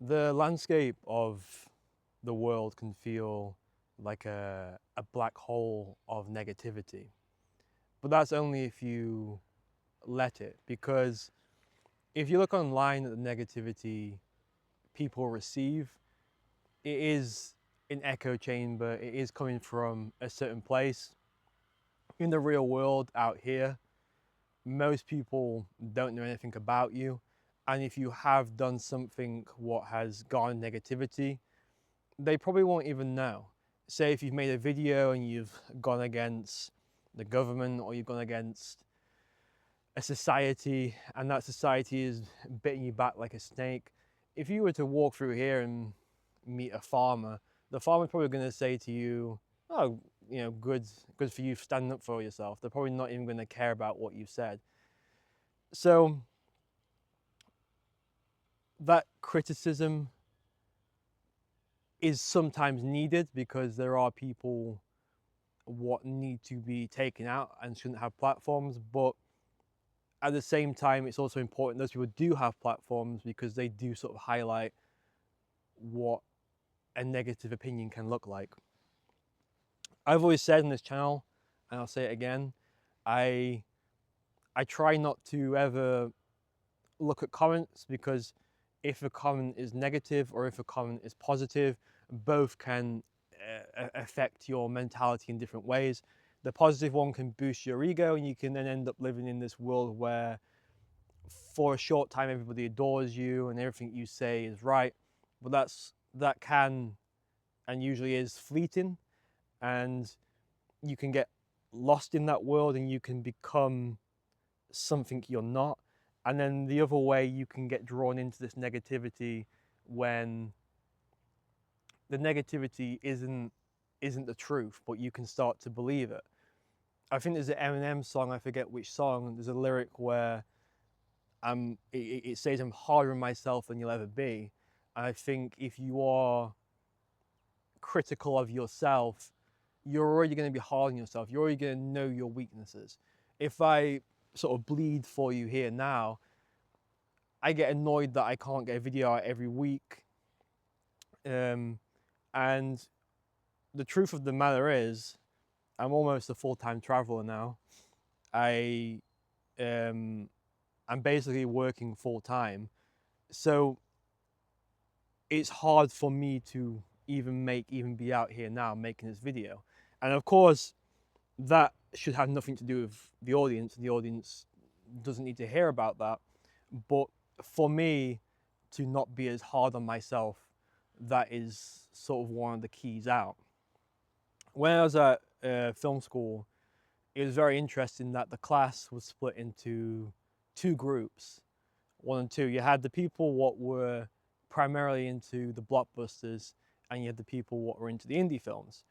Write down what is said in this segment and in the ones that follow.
The landscape of the world can feel like a black hole of negativity. But that's only if you let it. Because if you look online at the negativity people receive, it is an echo chamber. It is coming from a certain place. In the real world out here, most people don't know anything about you. And if you have done something what has garnered negativity, they probably won't even know. Say if you've made a video and you've gone against the government or you've gone against a society and that society is biting you back like a snake. If you were to walk through here and meet a farmer, the farmer's probably going to say to you, oh, good for you standing up for yourself. They're probably not even going to care about what you said. So that criticism is sometimes needed because there are people what need to be taken out and shouldn't have platforms. But at the same time, it's also important those people do have platforms because they do sort of highlight what a negative opinion can look like. I've always said in this channel, and I'll say it again, I try not to ever look at comments, because if a comment is negative or if a comment is positive, both can affect your mentality in different ways. The positive one can boost your ego, and you can then end up living in this world where for a short time everybody adores you and everything you say is right. But that can and usually is fleeting, and you can get lost in that world and you can become something you're not. And then the other way, you can get drawn into this negativity when the negativity isn't the truth, but you can start to believe it. I think there's an Eminem song, I forget which song, there's a lyric where it says I'm harder on myself than you'll ever be. And I think if you are critical of yourself, you're already going to be hard on yourself. You're already going to know your weaknesses. If I sort of bleed for you here now, I get annoyed that I can't get a video out every week. And the truth of the matter is, I'm almost a full-time traveler now. I'm basically working full-time. So it's hard for me to even be out here now making this video. And of course, that should have nothing to do with the audience. The audience doesn't need to hear about that. But for me to not be as hard on myself, that is sort of one of the keys out. When I was at film school, it was very interesting that the class was split into two groups, one and two. You had the people what were primarily into the blockbusters, and you had the people what were into the indie films.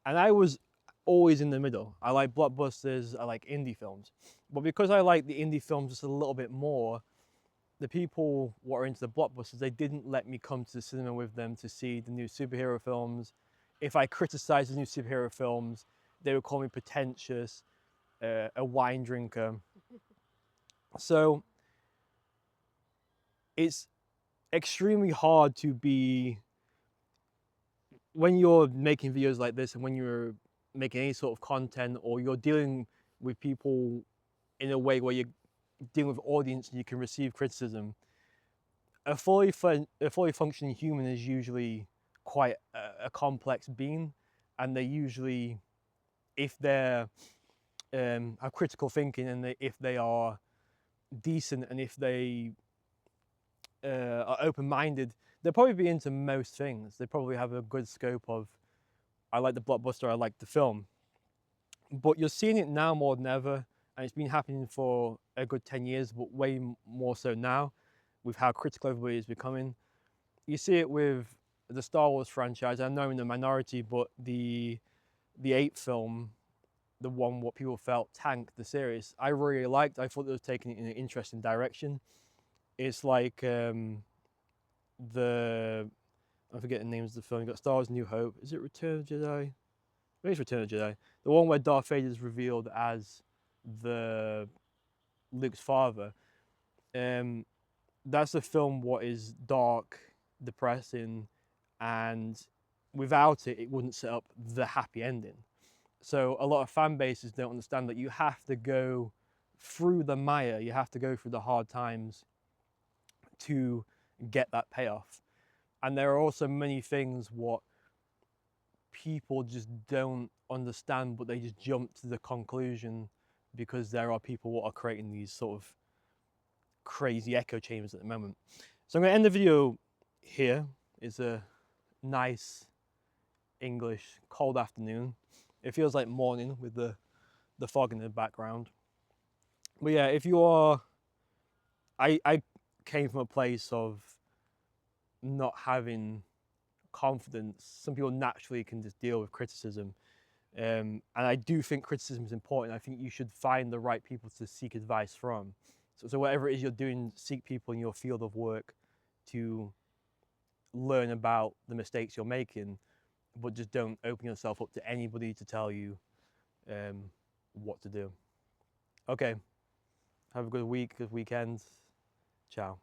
And I was always in the middle. I like blockbusters, I like indie films. But because I like the indie films just a little bit more, the people what are into the blockbusters, they didn't let me come to the cinema with them to see the new superhero films. If I criticized the new superhero films, they would call me pretentious, a wine drinker. So it's extremely hard to be, when you're making videos like this and when you're making any sort of content, or you're dealing with people in a way where you're dealing with audience and you can receive criticism, a fully functioning human is usually quite a complex being, and they usually, if they're have critical thinking, and if they are decent, and if they are open-minded, they'll probably be into most things. They probably have a good scope of, I like the blockbuster, I like the film. But you're seeing it now more than ever, and it's been happening for a good 10 years, but way more so now, with how critical everybody is becoming. You see it with the Star Wars franchise. I know I'm in the minority, but the eighth film, the one what people felt tanked the series, I really liked. I thought it was taking it in an interesting direction. It's like I forget the names of the film. You got Star Wars: New Hope. Is it Return of the Jedi? Maybe it's Return of the Jedi. The one where Darth Vader is revealed as the Luke's father. That's a film what is dark, depressing, and without it, it wouldn't set up the happy ending. So a lot of fan bases don't understand that you have to go through the mire, you have to go through the hard times to get that payoff. And there are also many things what people just don't understand, but they just jump to the conclusion because there are people what are creating these sort of crazy echo chambers at the moment. So I'm going to end the video here. It's a nice English cold afternoon. It feels like morning with the fog in the background. But yeah, if you are, I came from a place of not having confidence. Some people naturally can just deal with criticism. And I do think criticism is important. I think you should find the right people to seek advice from. So whatever it is you're doing, seek people in your field of work to learn about the mistakes you're making, but just don't open yourself up to anybody to tell you what to do. Okay, have a good week, good weekend. Ciao.